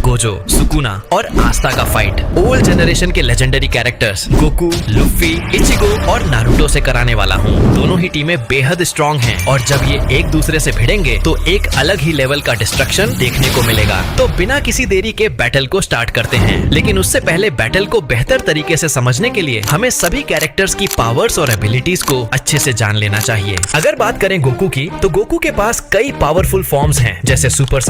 Gojo, Sukuna और आस्ता का फाइट ओल्ड जनरेशन के legendary characters Goku, Luffy, Ichigo और नारुतो से कराने वाला हूँ। दोनों ही टीमें बेहद स्ट्रॉन्ग हैं और जब ये एक दूसरे से भिड़ेंगे तो एक अलग ही लेवल का डिस्ट्रक्शन देखने को मिलेगा। तो बिना किसी देरी के बैटल को स्टार्ट करते हैं, लेकिन उससे पहले बैटल को बेहतर तरीके से समझने के लिए हमें सभी कैरेक्टर्स की पावर्स और एबिलिटीज को अच्छे से जान लेना चाहिए। अगर बात करें गोकू की, तो गोकू के पास कई पावरफुल फॉर्म्स हैं, जैसे Super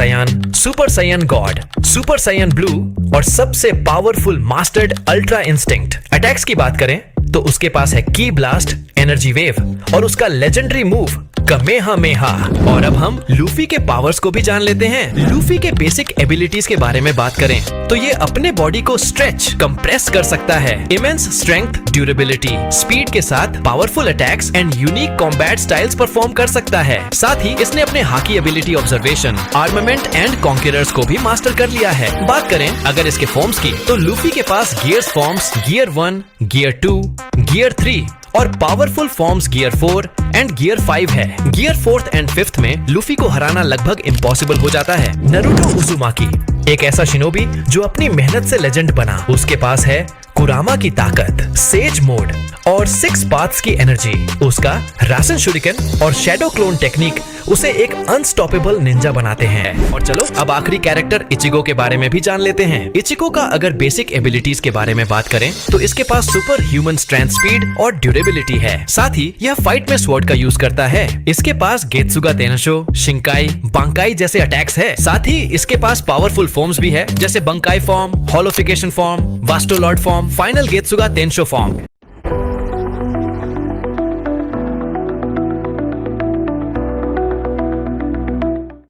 Saiyan God, Super Saiyan Blue और सबसे powerful mastered ultra instinct. Attacks की बात करें तो उसके पास है की ब्लास्ट, एनर्जी वेव और उसका लेजेंडरी मूव कमेहामेहा। और अब हम लूफी के पावर्स को भी जान लेते हैं। लूफी के बेसिक एबिलिटीज के बारे में बात करें तो ये अपने बॉडी को स्ट्रेच, कंप्रेस कर सकता है। इमेंस स्ट्रेंथ, ड्यूरेबिलिटी, स्पीड के साथ powerful attacks and unique combat styles perform कर सकता है। साथ ही इसने अपने hockey ability observation, armament and conquerors को भी मास्टर कर लिया है। बात करें अगर इसके फॉर्म्स की, तो लूफी के पास gears forms gear 1, gear 2, gear 3 और powerful forms gear 4 and gear 5 है। गियर 4th एंड 5th में लूफी को हराना लगभग इम्पॉसिबल हो जाता है। नारुतो उज़ुमाकी, एक ऐसा शिनोबी जो अपनी मेहनत से लेजेंड बना। उसके पास है कुरामा की ताकत, सेज मोड और 6 पाथ्स की एनर्जी। उसका रासन शुरिकन और शैडो क्लोन टेक्निक उसे एक अनस्टॉपेबल निंजा बनाते हैं। और चलो अब आखिरी कैरेक्टर इचिगो के बारे में भी जान लेते हैं। इचिगो का अगर बेसिक एबिलिटीज के बारे में बात करें तो इसके पास सुपर ह्यूमन स्ट्रेंथ, स्पीड और ड्यूरेबिलिटी है। साथ ही यह फाइट में स्वॉर्ड का यूज करता है। इसके पास गेत्सुगा तेनशो, शिंकाई, बांकाई जैसे अटैक्स है। साथ ही इसके पास पावरफुल फॉर्म्स भी है, जैसे Bankai form, hollowfication form, Vasto Lorde form, final Getsuga Tensho form.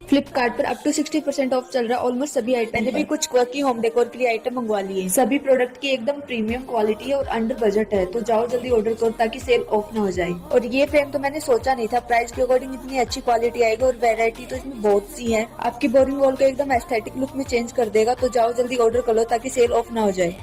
Flipkart पर अप टू 60% ऑफ चल रहा है ऑलमोस्ट सभी आइटम। मैंने भी कुछ क्वर्की होम डेकोर के लिए आइटम मंगवा लिए। सभी प्रोडक्ट की एकदम प्रीमियम क्वालिटी है और अंडर बजट है, तो जाओ जल्दी ऑर्डर करो ताकि सेल ऑफ ना हो जाए। और ये फ्रेम तो मैंने सोचा नहीं था प्राइस के अकॉर्डिंग इतनी अच्छी क्वालिटी आएगी और वेरायटी तो इसमें बहुत सी है। आपकी बोरिंग वॉल को एकदम एस्थेटिक लुक में चेंज कर देगा, तो जाओ जल्दी ऑर्डर कर लो ताकि सेल ऑफ ना हो जाए।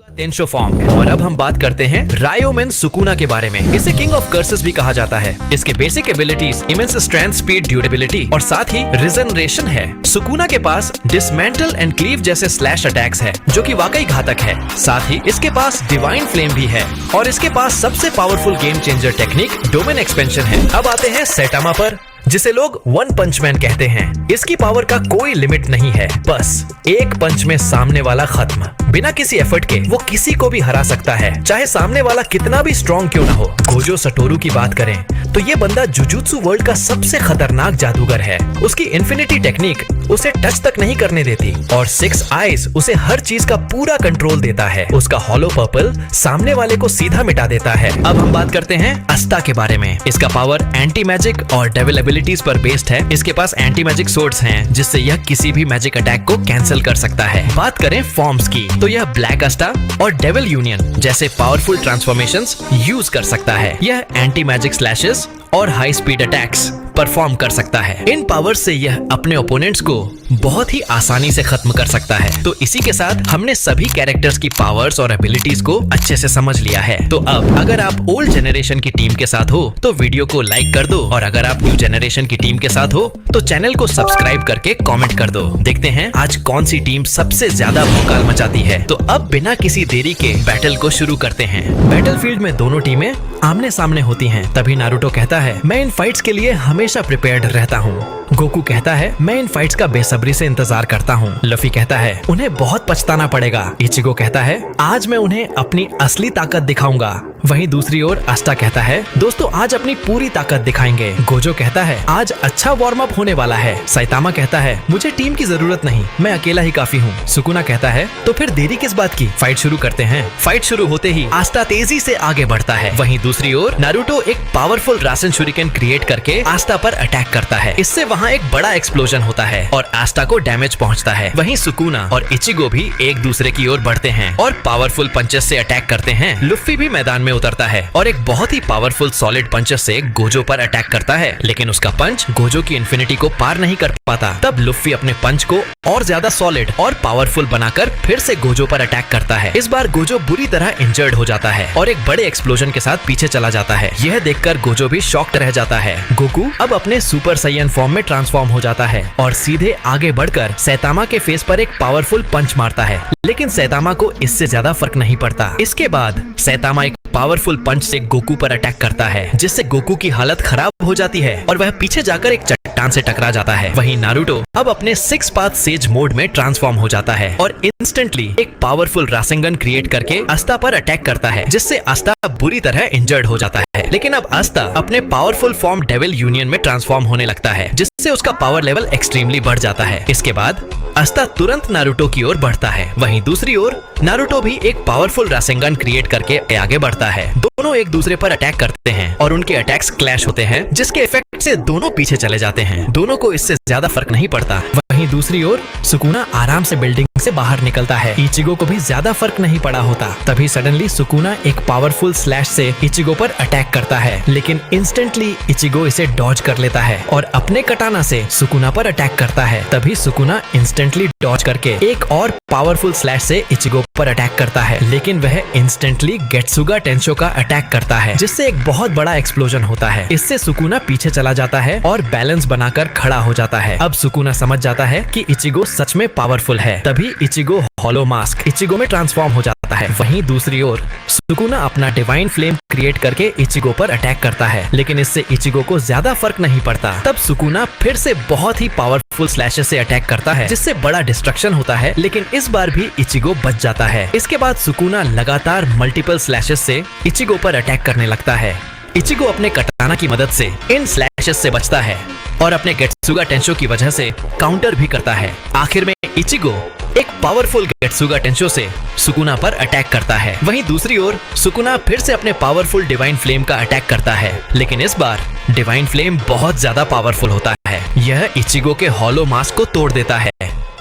तेनशो फॉर्म। और अब हम बात करते हैं रायोमेन सुकुना के बारे में। इसे किंग ऑफ कर्सेस भी कहा जाता है। इसके basic abilities immense strength, speed, durability और साथ ही रिजनरेशन है। सुकुना के पास डिसमेंटल एंड क्लीव जैसे स्लैश अटैक्स है, जो कि वाकई घातक है। साथ ही इसके पास डिवाइन फ्लेम भी है और इसके पास सबसे powerful game changer technique domain expansion है। अब आते हैं सैटामा पर, जिसे लोग वन पंच मैन कहते हैं। इसकी पावर का कोई लिमिट नहीं है, बस एक पंच में सामने वाला खत्म। बिना किसी एफर्ट के वो किसी को भी हरा सकता है, चाहे सामने वाला कितना भी स्ट्रॉन्ग क्यों ना हो। गोजो सटोरू की बात करें तो ये बंदा जुजुत्सु वर्ल्ड का सबसे खतरनाक जादूगर है। उसकी इन्फिनिटी टेक्निक उसे टच तक नहीं करने देती और 6 आइज उसे हर चीज का पूरा कंट्रोल देता है। उसका हॉलो पर्पल सामने वाले को सीधा मिटा देता है। अब हम बात करते हैं अस्ता के बारे में। इसका पावर एंटी मैजिक और डेविल एबिलिटीज पर बेस्ड है। इसके पास एंटी मैजिक सोर्ड्स हैं, जिससे यह किसी भी मैजिक अटैक को कैंसिल कर सकता है। बात करें फॉर्म्स की, तो यह ब्लैक अस्टा और डेविल यूनियन जैसे पावरफुल ट्रांसफॉर्मेशंस यूज कर सकता है। यह एंटी मैजिक स्लैशेस और हाई स्पीड अटैक्स परफॉर्म कर सकता है। इन पावर्स से यह अपने ओपोनेंट्स को बहुत ही आसानी से खत्म कर सकता है। तो इसी के साथ हमने सभी कैरेक्टर्स की पावर्स और एबिलिटीज को अच्छे से समझ लिया है। तो अब अगर आप ओल्ड जनरेशन की टीम के साथ हो तो वीडियो को लाइक कर दो, और अगर आप न्यू जनरेशन की टीम के साथ हो तो चैनल को सब्सक्राइब करके कमेंट कर दो। देखते हैं आज कौन सी टीम सबसे ज्यादा भौकाल मचाती है। तो अब बिना किसी देरी के बैटल को शुरू करते हैं। बैटलफील्ड में दोनों टीमें आमने सामने होती हैं। तभी नारुतो कहता है, मैं इन फाइट्स के लिए हमेशा प्रिपेयर्ड रहता हूँ। गोकू कहता है, मैं इन फाइट्स का बेसब्री से इंतजार करता हूँ। लफी कहता है, उन्हें बहुत पछताना पड़ेगा। इचिगो कहता है, आज मैं उन्हें अपनी असली ताकत दिखाऊंगा। वहीं दूसरी ओर अस्ता कहता है, दोस्तों आज अपनी पूरी ताकत दिखाएंगे। गोजो कहता है, आज अच्छा वार्म अप होने वाला है। साइतामा कहता है, मुझे टीम की जरूरत नहीं, मैं अकेला ही काफी हूँ। सुकुना कहता है, तो फिर देरी किस बात की, फाइट शुरू करते हैं। फाइट शुरू होते ही आस्ता तेजी से आगे बढ़ता है। वहीं दूसरी ओर नारुतो एक पावरफुल रासन शुरिकन क्रिएट करके आस्ता पर अटैक करता है। इससे वहाँ एक बड़ा एक्सप्लोजन होता है और आस्ता को डैमेज पहुँचता है। वहीं सुकुना और इचिगो भी एक दूसरे की ओर बढ़ते हैं और पावरफुल पंचेस से अटैक करते हैं। लुफी भी मैदान में उतरता है और एक बहुत ही पावरफुल सॉलिड पंच से गोजो पर अटैक करता है, लेकिन उसका पंच गोजो की इन्फिनिटी को पार नहीं कर पाता। तब लुफी अपने पंच को और ज्यादा सॉलिड और पावरफुल बनाकर फिर से गोजो पर अटैक करता है। इस बार गोजो बुरी तरह इंजर्ड हो जाता है और एक बड़े एक्सप्लोजन के साथ पीछे चला जाता है। यह देखकर गोजो भी शॉक्ड रह जाता है। गोकू अब अपने सुपर साइयन फॉर्म में ट्रांसफॉर्म हो जाता है और सीधे आगे बढ़कर सैतामा के फेस पर एक पावरफुल पंच मारता है, लेकिन सैतामा को इससे ज्यादा फर्क नहीं पड़ता। इसके बाद सैतामा एक पावरफुल पंच से गोकू पर अटैक करता है, जिससे गोकू की हालत खराब हो जाती है और वह पीछे जाकर एक चट्टान से टकरा जाता है। वहीं नारुतो अब अपने 6 पाथ सेज मोड में ट्रांसफॉर्म हो जाता है और इंस्टेंटली एक पावरफुल रासेंगन क्रिएट करके अस्ता पर अटैक करता है, जिससे अस्ता बुरी तरह इंजर्ड हो जाता है। लेकिन अब अस्ता अपने पावरफुल फॉर्म डेविल यूनियन में ट्रांसफॉर्म होने लगता है, जिससे उसका पावर लेवल एक्सट्रीमली बढ़ जाता है। इसके बाद अस्ता तुरंत नारुतो की ओर बढ़ता है। वहीं दूसरी ओर नारुतो भी एक पावरफुल रासेंगन क्रिएट करके आगे बढ़ता है। दोनों एक दूसरे पर अटैक करते हैं और उनके अटैक्स क्लैश होते हैं, जिसके इफेक्ट से दोनों पीछे चले जाते हैं। दोनों को इससे ज्यादा फर्क नहीं पड़ता। वहीं दूसरी ओर सुकुना आराम से बिल्डिंग से बाहर निकलता है। इचिगो को भी ज्यादा फर्क नहीं पड़ा होता। तभी सडनली सुकुना एक पावरफुल स्लैश से इचिगो पर अटैक करता है, लेकिन इंस्टेंटली इचिगो इसे डॉज कर लेता है और अपने कटाना से सुकुना पर अटैक करता है। तभी सुकुना इंस्टेंटली डॉज करके एक और पावरफुल स्लैश से इचिगो पर अटैक करता है, लेकिन वह इंस्टेंटली गेट्सुगा टेंशो का अटैक करता है, जिससे एक बहुत बड़ा एक्सप्लोजन होता है। इससे सुकुना पीछे चला जाता है और बैलेंस बनाकर खड़ा हो जाता है। अब सुकुना समझ जाता है कि इचिगो सच में पावरफुल है। तभी इचिगो हॉलो मास्क इचिगो में ट्रांसफॉर्म हो जाता है। वहीं दूसरी ओर सुकुना अपना डिवाइन फ्लेम क्रिएट करके इचिगो पर अटैक करता है, लेकिन इससे इचिगो को ज्यादा फर्क नहीं पड़ता। तब सुकुना फिर से बहुत ही पावरफुल स्लैशेस से अटैक करता है, जिससे बड़ा डिस्ट्रक्शन होता है, लेकिन इस बार भी इचिगो बच जाता है। इसके बाद सुकुना लगातार मल्टीपल स्लैशेस से इचिगो पर अटैक करने लगता है। इचिगो अपने कटाना की मदद से इन स्लैशेस से बचता है और अपने गेट्सुगा टेंशो की वजह से काउंटर भी करता है। आखिर में इचिगो एक पावरफुल गेट्सुगा टेंशो से सुकुना पर अटैक करता है। वहीं दूसरी ओर सुकुना फिर से अपने पावरफुल डिवाइन फ्लेम का अटैक करता है, लेकिन इस बार डिवाइन फ्लेम बहुत ज्यादा पावरफुल होता है। यह इचिगो के हॉलो मास्क को तोड़ देता है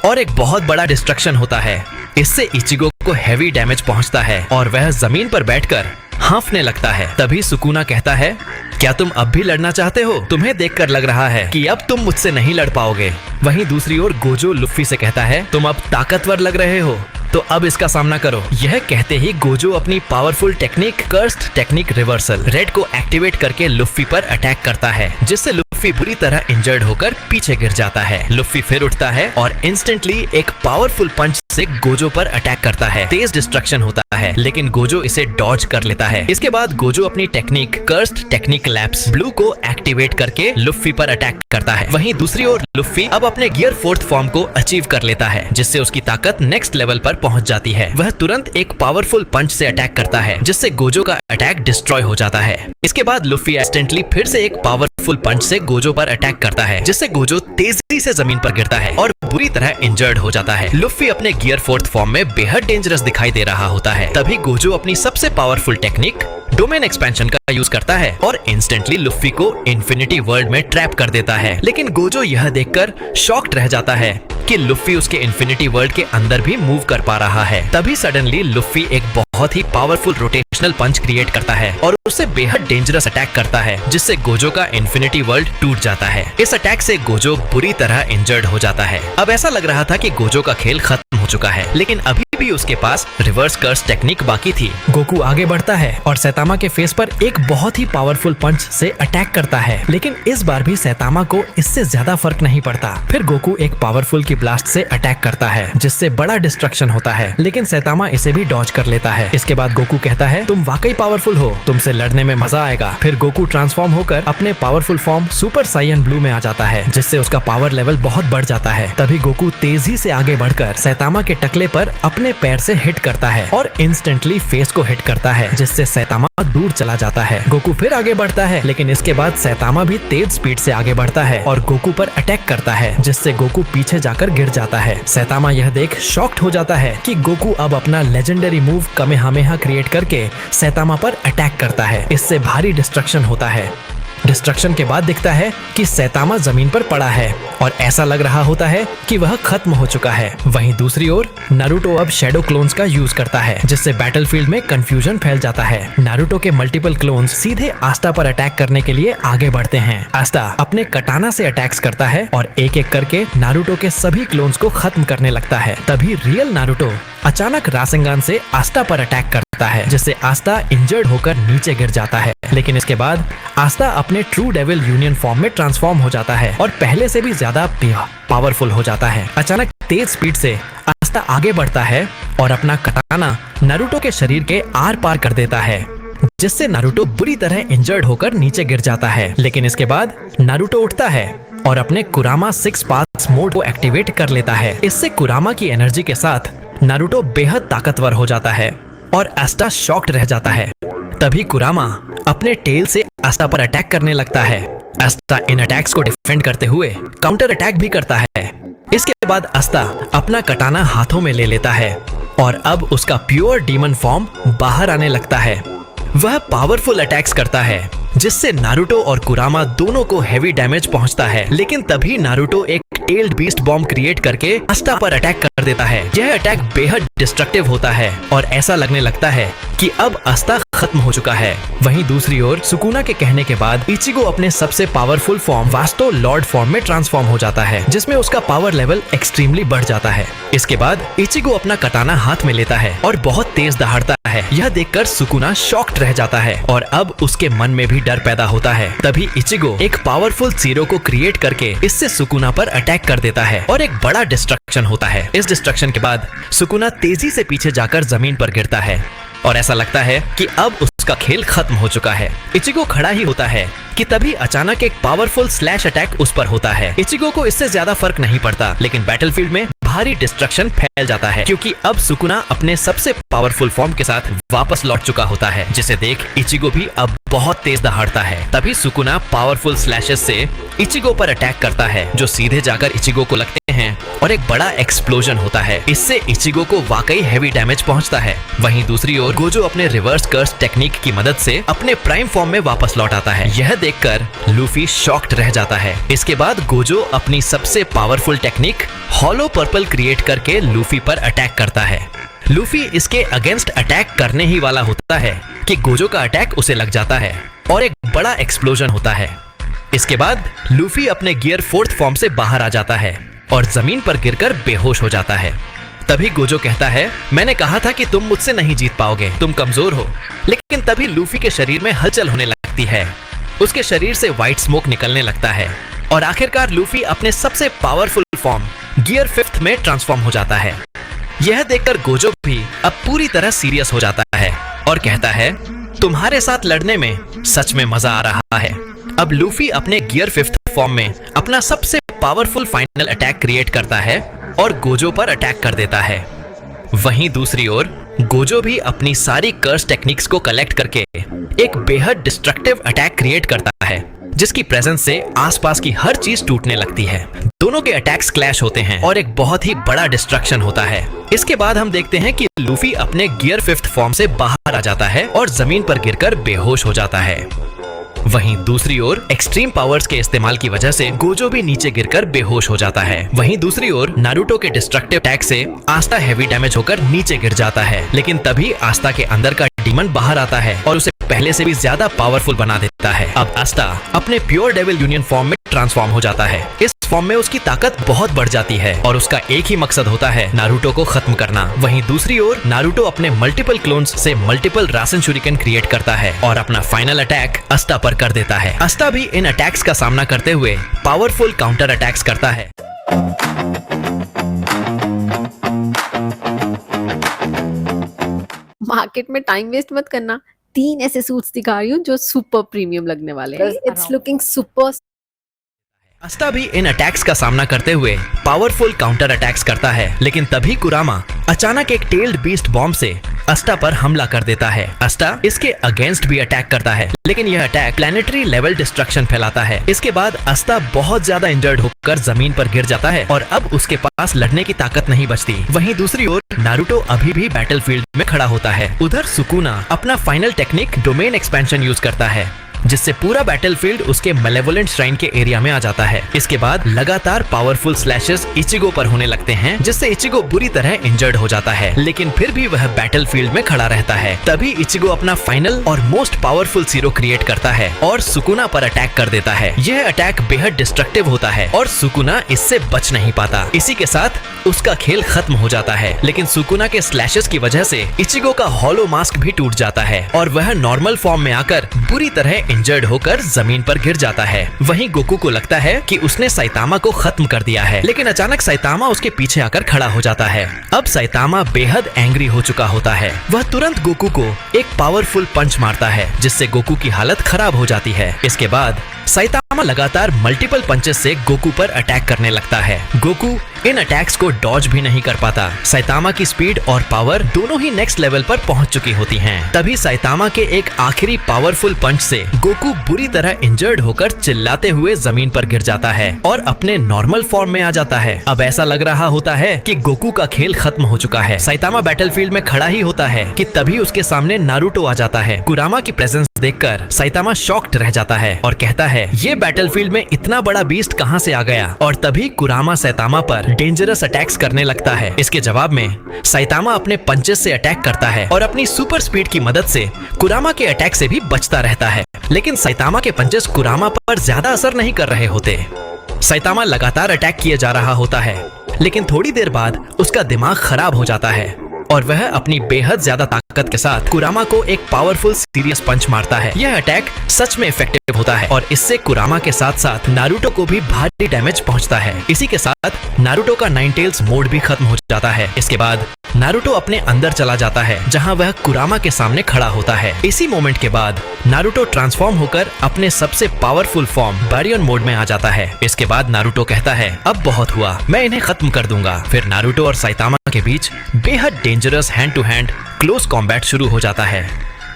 और एक बहुत बड़ा डिस्ट्रक्शन होता है। इससे इचिगो को हेवी डैमेज पहुंचता है और वह जमीन पर बैठकर हाँफने लगता है। तभी सुकुना कहता है, क्या तुम अब भी लड़ना चाहते हो? तुम्हें देखकर लग रहा है कि अब तुम मुझसे नहीं लड़ पाओगे। वहीं दूसरी ओर गोजो लुफी से कहता है, तुम अब ताकतवर लग रहे हो, तो अब इसका सामना करो। यह कहते ही गोजो अपनी powerful technique cursed technique reversal red को एक्टिवेट करके लुफी पर अटैक करता है, जिससे लुफी बुरी तरह इंजर्ड होकर पीछे गिर जाता है। लुफी फिर उठता है और इंस्टेंटली एक पावरफुल पंच से गोजो पर अटैक करता है। तेज डिस्ट्रक्शन होता है, लेकिन गोजो इसे डॉज कर लेता है। इसके बाद गोजो अपनी technique cursed technique lapse blue को एक्टिवेट करके लुफी पर अटैक करता है। वहीं दूसरी ओर लुफी अब अपने गियर 4th फॉर्म को अचीव कर लेता है, जिससे उसकी ताकत नेक्स्ट लेवल पर पहुंच जाती है। वह तुरंत एक पावरफुल पंच से अटैक करता है, जिससे गोजो का अटैक डिस्ट्रॉय हो जाता है। इसके बाद लुफी इंस्टेंटली फिर से एक पावरफुल पंच से गोजो पर अटैक करता है, जिससे गोजो तेजी से जमीन पर गिरता है और बुरी तरह इंजर्ड हो जाता है। लुफी अपने गियर 4th फॉर्म में बेहद डेंजरस दिखाई दे रहा होता है। तभी गोजो अपनी सबसे पावरफुल टेक्निक डोमेन एक्सपेंशन का यूज करता है और इंस्टेंटली लुफी को इन्फिनिटी वर्ल्ड में ट्रैप कर देता है। लेकिन गोजो यह देखकर शॉक्ड रह जाता है कि लुफी उसके इन्फिनिटी वर्ल्ड के अंदर भी मूव कर पा रहा है। तभी सडनली लुफी एक बहुत ही पावरफुल रोटेशनल पंच क्रिएट करता है और उससे बेहद डेंजरस अटैक करता है, जिससे गोजो का इन्फिनिटी वर्ल्ड टूट जाता है। इस अटैक से गोजो बुरी तरह इंजर्ड हो जाता है। अब ऐसा लग रहा था कि गोजो का खेल खत्म हो चुका है, लेकिन अभी भी उसके पास रिवर्स कर्स टेक्निक बाकी थी। गोकू आगे बढ़ता है और सैतामा के फेस पर एक बहुत ही पावरफुल पंच से अटैक करता है, लेकिन इस बार भी सैतामा को इससे ज्यादा फर्क नहीं पड़ता। फिर गोकू एक पावरफुल की ब्लास्ट से अटैक करता है, जिससे बड़ा डिस्ट्रक्शन होता है, लेकिन सैतामा इसे भी डॉज कर लेता है। इसके बाद गोकू कहता है, तुम वाकई पावरफुल हो, तुमसे लड़ने में मजा आएगा। फिर गोकू ट्रांसफॉर्म होकर अपने पावरफुल फॉर्म सुपर साइयन ब्लू में आ जाता है, जिससे उसका पावर लेवल बहुत बढ़ जाता है। तभी गोकू तेजी से आगे बढ़कर सैतामा के टकले पर अपने पैर से हिट करता है और इंस्टेंटली फेस को हिट करता है, जिससे सैतामा दूर चला जाता है। गोकू फिर आगे बढ़ता है, लेकिन इसके बाद सैतामा भी तेज स्पीड से आगे बढ़ता है और गोकू पर अटैक करता है, जिससे गोकू पीछे जाकर गिर जाता है। सैतामा यह देख शॉक्ड हो जाता है कि गोकू अब अपना लेजेंडरी मूव कामेहामेहा क्रिएट करके सैतामा पर अटैक करता है। इससे भारी डिस्ट्रक्शन होता है। डिस्ट्रक्शन के बाद दिखता है कि सैतामा जमीन पर पड़ा है और ऐसा लग रहा होता है कि वह खत्म हो चुका है। वहीं दूसरी ओर नारुतो अब शैडो क्लोन्स का यूज करता है, जिससे बैटलफील्ड में कंफ्यूजन फैल जाता है। नारुतो के मल्टीपल क्लोन्स सीधे आस्ता पर अटैक करने के लिए आगे बढ़ते हैं। आस्ता अपने कटाना से अटैक्स करता है और एक एक करके नारुतो के सभी क्लोन्स को खत्म करने लगता है। तभी रियल नारुतो अचानक रासेंगान से आस्ता पर अटैक करता है, जिससे आस्ता इंजर्ड होकर नीचे गिर जाता है। लेकिन इसके बाद आस्ता अपने ट्रू डेविल यूनियन फॉर्म में ट्रांसफॉर्म हो जाता है और पहले से भी ज्यादा पावरफुल हो जाता है। अचानक तेज स्पीड से आस्ता आगे बढ़ता है और अपना कटाना नारुतो के शरीर के आर पार कर देता है, जिससे नारुतो बुरी तरह इंजर्ड होकर नीचे गिर जाता है। लेकिन इसके बाद नारुतो उठता है और अपने कुरामा 6 पाथ्स मोड को एक्टिवेट कर लेता है। इससे कुरामा की एनर्जी के साथ नारुतो बेहद ताकतवर हो जाता है और आस्ता शॉक्ड रह जाता है। तभी कुरामा अपने टेल से आस्ता पर अटैक करने लगता है। आस्ता इन अटैक्स को डिफेंड करते हुए काउंटर अटैक भी करता है। इसके बाद आस्ता अपना कटाना हाथों में ले लेता है और अब उसका प्योर डीमन फॉर्म बाहर आने लगता है। वह पावरफुल अटैक्स करता है, जिससे नारुतो और कुरामा दोनों को हेवी डैमेज पहुंचता है। लेकिन तभी नारुतो एक टेल्ड बीस्ट बॉम्ब क्रिएट करके आस्ता पर अटैक कर देता है। यह अटैक बेहद डिस्ट्रक्टिव होता है और ऐसा लगने लगता है कि अब आस्ता खत्म हो चुका है। वहीं दूसरी ओर सुकुना के कहने के बाद इचिगो अपने सबसे पावरफुल फॉर्म वास्तो लॉर्ड फॉर्म में ट्रांसफॉर्म हो जाता है, जिसमें उसका पावर लेवल एक्सट्रीमली बढ़ जाता है। इसके बाद इचिगो अपना कटाना हाथ में लेता है और बहुत तेज दहाड़ता है। यह देखकर सुकुना शॉक्ड रह जाता है और अब उसके मन में भी डर पैदा होता है। तभी इचिगो एक पावरफुल जीरो को क्रिएट करके इससे सुकुना पर अटैक कर देता है और एक बड़ा डिस्ट्रक्शन होता है। इस डिस्ट्रक्शन के बाद सुकुना तेजी से पीछे जाकर जमीन पर गिरता है और ऐसा लगता है कि अब उसका खेल खत्म हो चुका है। इचिगो खड़ा ही होता है कि तभी अचानक एक पावरफुल स्लैश अटैक उस पर होता है। इचिगो को इससे ज्यादा फर्क नहीं पड़ता, लेकिन बैटलफील्ड में भारी डिस्ट्रक्शन फैल जाता है, क्योंकि अब सुकुना अपने सबसे पावरफुल फॉर्म के साथ वापस लौट चुका होता है, जिसे देख इचिगो भी अब बहुत तेज दहाड़ता है। तभी सुकुना पावरफुल स्लैशेस से इचिगो पर अटैक करता है, जो सीधे जाकर इचिगो को लगते हैं और एक बड़ा एक्सप्लोजन होता है। इससे इचिगो को वाकई हेवी डैमेज पहुंचता है। वहीं दूसरी ओर गोजो अपने रिवर्स कर्स टेक्निक की मदद से अपने प्राइम फॉर्म में वापस लौट आता है। यह देखकर लूफी शॉक्ड रह जाता है। इसके बाद गोजो अपनी सबसे powerful technique hollow purple create करके लूफी पर अटैक करता है। लूफी इसके अगेंस्ट अटैक करने ही वाला होता है कि गोजो का अटैक उसे लग जाता है और एक बड़ा एक्सप्लोजन होता है। इसके बाद लूफी अपने गियर 4th फॉर्म से बाहर आ जाता है और जमीन पर गिरकर बेहोश हो जाता है। तभी गोजो कहता है, मैंने कहा था कि तुम मुझसे नहीं जीत पाओगे, तुम कमजोर हो। लेकिन तभी लूफी के शरीर में हलचल होने लगती है। उसके शरीर से व्हाइट स्मोक निकलने लगता है और आखिरकार लूफी अपने सबसे पावरफुल फॉर्म गियर 5th में ट्रांसफॉर्म हो जाता है। यह देखकर गोजो भी अब पूरी तरह सीरियस हो जाता है और कहता है, तुम्हारे साथ लड़ने में सच में मजा आ रहा है। अब लूफी अपने गियर 5th फॉर्म में अपना सबसे पावरफुल फाइनल अटैक क्रिएट करता है और गोजो पर अटैक कर देता है। वहीं दूसरी ओर गोजो भी अपनी सारी कर्स टेक्निक्स को कलेक्ट करके एक बेहद डिस्ट्रक्टिव अटैक क्रिएट करता है, जिसकी प्रेजेंस से आसपास की हर चीज टूटने लगती है। दोनों के अटैक्स क्लैश होते हैं और एक बहुत ही बड़ा डिस्ट्रक्शन होता है। इसके बाद हम देखते हैं कि लूफी अपने गियर 5th फॉर्म से बाहर आ जाता है और जमीन पर गिरकर बेहोश हो जाता है। वहीं दूसरी ओर एक्सट्रीम पावर्स के इस्तेमाल की वजह से गोजो भी नीचे गिरकर बेहोश हो जाता है। वहीं दूसरी ओर नारुतो के डिस्ट्रक्टिव अटैक से आस्ता हेवी डैमेज होकर नीचे गिर जाता है। लेकिन तभी आस्ता के अंदर का डीमन बाहर आता है और उसे पहले से भी ज्यादा पावरफुल बना देता है। अब आस्ता अपने प्योर डेविल यूनियन फॉर्म में ट्रांसफॉर्म हो जाता है। इस फॉर्म में उसकी ताकत बहुत बढ़ जाती है और उसका एक ही मकसद होता है, नारुतो को खत्म करना। वहीं दूसरी ओर नारुतो अपने मल्टीपल क्लोन्स से मल्टीपल रासन शूरिकेन क्रिएट करता है और अपना फाइनल अटैक आस्ता पर कर देता है। आस्ता भी इन अटैक्स का सामना करते हुए पावरफुल काउंटर अटैक्स करता है। मार्केट में टाइम वेस्ट मत करना, 3 ऐसे सूट्स दिखा रही हूँ जो सुपर प्रीमियम लगने वाले हैं। It's looking super. आस्ता भी इन अटैक्स का सामना करते हुए पावरफुल काउंटर अटैक्स करता है। लेकिन तभी कुरामा अचानक एक टेल्ड बीस्ट बॉम्ब से आस्ता पर हमला कर देता है। आस्ता इसके अगेंस्ट भी अटैक करता है, लेकिन यह अटैक प्लैनेटरी लेवल डिस्ट्रक्शन फैलाता है। इसके बाद आस्ता बहुत ज्यादा इंजर्ड होकर जमीन पर गिर जाता है और अब उसके पास लड़ने की ताकत नहीं बचती। वहीं दूसरी ओर नारुतो अभी भी बैटलफील्ड में खड़ा होता है। उधर सुकुना अपना final technique domain expansion use करता है जिससे पूरा बैटलफील्ड उसके मैलेवोलेंट श्राइन के एरिया में आ जाता है। इसके बाद लगातार पावरफुल स्लैशेस इचिगो पर होने लगते हैं, जिससे इचिगो बुरी तरह इंजर्ड हो जाता है, लेकिन फिर भी वह बैटलफील्ड में खड़ा रहता है। तभी इचिगो अपना फाइनल और मोस्ट पावरफुल जीरो क्रिएट करता है और सुकुना पर अटैक कर देता है। यह अटैक बेहद डिस्ट्रक्टिव होता है और सुकुना इससे बच नहीं पाता। इसी के साथ उसका खेल खत्म हो जाता है, लेकिन सुकुना के स्लैशेस की वजह से इचिगो का हॉलो मास्क भी टूट जाता है और वह नॉर्मल फॉर्म में आकर बुरी तरह इंजर्ड होकर जमीन पर गिर जाता है। वहीं गोकू को लगता है कि उसने साइतामा को खत्म कर दिया है, लेकिन अचानक साइतामा उसके पीछे आकर खड़ा हो जाता है। अब साइतामा बेहद एंग्री हो चुका होता है। वह तुरंत गोकू को एक पावरफुल पंच मारता है, जिससे गोकू की हालत खराब हो जाती है। इसके बाद साइतामा लगातार मल्टीपल पंचेस से गोकू पर अटैक करने लगता है। गोकू इन अटैक्स को डॉज भी नहीं कर पाता। साइतामा की स्पीड और पावर दोनों ही नेक्स्ट लेवल पर पहुंच चुकी होती हैं। तभी साइतामा के एक आखिरी पावरफुल पंच से गोकू बुरी तरह इंजर्ड होकर चिल्लाते हुए जमीन पर गिर जाता है और अपने नॉर्मल फॉर्म में आ जाता है। अब ऐसा लग रहा होता है कि गोकू का खेल खत्म हो चुका है। साइतामा बैटलफील्ड में खड़ा ही होता है कि तभी उसके सामने नारुतो आ जाता है। कुरामा की प्रेजेंस देखकर साइतामा शॉक्ड रह जाता है और कहता है, ये बैटलफील्ड में इतना बड़ा बीस्ट कहां से आ गया? और तभी कुरामा साइतामा पर डेंजरस अटैक्स करने लगता है। इसके जवाब में साइतामा अपने पंचेस से अटैक करता है और अपनी सुपर स्पीड की मदद से कुरामा के अटैक से भी बचता रहता है, लेकिन साइतामा के पंचेस कुरामा पर ज्यादा असर नहीं कर रहे होते। साइतामा लगातार अटैक किए जा रहा होता है, लेकिन थोड़ी देर बाद उसका दिमाग खराब हो जाता है और वह अपनी बेहद ज्यादा ताकत के साथ कुरामा को एक पावरफुल सीरियस पंच मारता है। यह अटैक सच में इफेक्टिव होता है और इससे कुरामा के साथ साथ नारुतो को भी भारी डैमेज पहुंचता है। इसी के साथ नारुतो का नाइन टेल्स मोड भी खत्म हो जाता है। इसके बाद नारुतो अपने अंदर चला जाता है, जहां वह कुरामा के सामने खड़ा होता है। इसी मोमेंट के बाद नारुतो ट्रांसफॉर्म होकर अपने सबसे पावरफुल फॉर्म बारियन मोड में आ जाता है। इसके बाद नारुतो कहता है, अब बहुत हुआ, मैं इन्हें खत्म कर दूंगा। फिर नारुतो और साइतामा के बीच बेहद dangerous hand to hand close combat शुरू हो जाता है।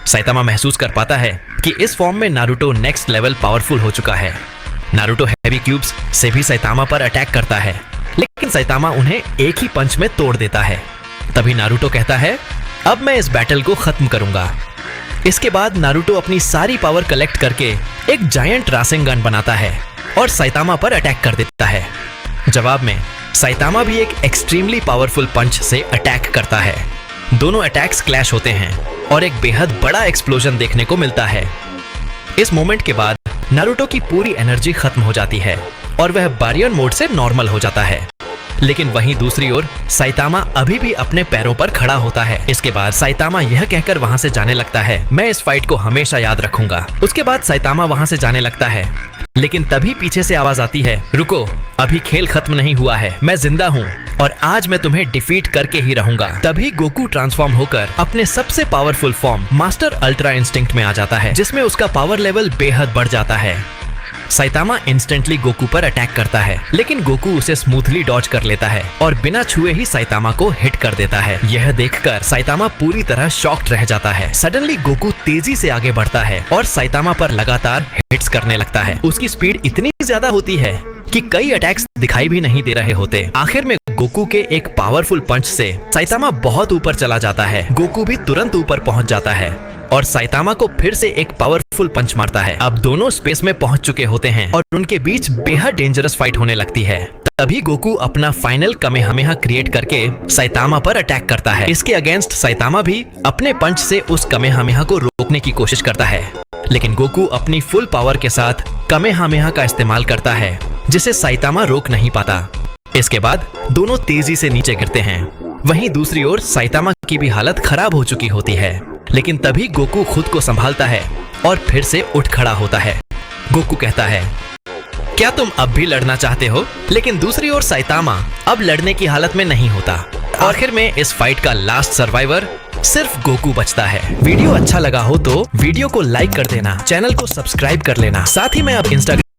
साइतामा महसूस कर पाता है कि इस फॉर्म में नारुतो नेक्स्ट लेवल पावरफुल हो चुका है। नारुतो हैवी क्यूब्स से भी साइतामा पर अटैक करता है, लेकिन साइतामा उन्हें एक ही पंच में तोड़ देता है। तभी नारुतो कहता है, अब मैं इस बैटल को खत्म करूंगा। इसके बाद नारुतो अपनी सारी पावर कलेक्ट करके एक जायंट रासेंगन बनाता है और साइतामा पर अटैक कर देता है। जवाब में साइतामा भी एक एक्सट्रीमली पावरफुल पंच से अटैक करता है। दोनों अटैक्स क्लैश होते हैं और एक बेहद बड़ा एक्सप्लोजन देखने को मिलता है। इस मोमेंट के बाद नारुतो की पूरी एनर्जी खत्म हो जाती है और वह बारियन मोड से नॉर्मल हो जाता है, लेकिन वहीं दूसरी ओर साइतामा अभी भी अपने पैरों पर खड़ा होता है। इसके बाद साइतामा यह कहकर वहां से जाने लगता है, मैं इस फाइट को हमेशा याद रखूंगा। उसके बाद साइतामा वहां से जाने लगता है, लेकिन तभी पीछे से आवाज आती है, रुको, अभी खेल खत्म नहीं हुआ है, मैं जिंदा हूँ और आज मैं तुम्हें डिफीट करके ही रहूंगा। तभी गोकू ट्रांसफॉर्म होकर अपने सबसे powerful form master ultra instinct में आ जाता है, जिसमें उसका पावर लेवल बेहद बढ़ जाता है। साइतामा इंस्टेंटली गोकू पर अटैक करता है, लेकिन गोकू उसे स्मूथली डॉज कर लेता है और बिना छुए ही साइतामा को हिट कर देता है। यह देखकर साइतामा पूरी तरह शॉक्ड रह जाता है। सडनली गोकू तेजी से आगे बढ़ता है और साइतामा पर लगातार हिट्स करने लगता है। उसकी स्पीड इतनी ज्यादा होती है कि कई अटैक्स दिखाई भी नहीं दे रहे होते। आखिर में गोकू के एक पावरफुल पंच से साइतामा बहुत ऊपर चला जाता है। गोकू भी तुरंत ऊपर पहुंच जाता है और साइतामा को फिर से एक पावरफुल पंच मारता है। अब दोनों स्पेस में पहुंच चुके होते हैं और उनके बीच बेहद डेंजरस फाइट होने लगती है। तभी गोकू अपना फाइनल कामेहामेहा क्रिएट करके साइतामा पर अटैक करता है। इसके अगेंस्ट साइतामा भी अपने पंच से उस कामेहामेहा को रोकने की कोशिश करता है, लेकिन गोकू अपनी फुल पावर के साथ कामेहामेहा का इस्तेमाल करता है, जिसे साइतामा रोक नहीं पाता। इसके बाद दोनों तेजी से नीचे गिरते हैं। वहीं दूसरी ओर साइतामा की भी हालत खराब हो चुकी होती है, लेकिन तभी गोकू खुद को संभालता है और फिर से उठ खड़ा होता है। गोकू कहता है, क्या तुम अब भी लड़ना चाहते हो? लेकिन दूसरी ओर साइतामा अब लड़ने की हालत में नहीं होता। आखिर में इस फाइट का लास्ट सर्वाइवर सिर्फ गोकू बचता है। वीडियो अच्छा लगा हो तो वीडियो को लाइक कर देना, चैनल को सब्सक्राइब कर लेना। साथ ही मैं अब इंस्टाग्राम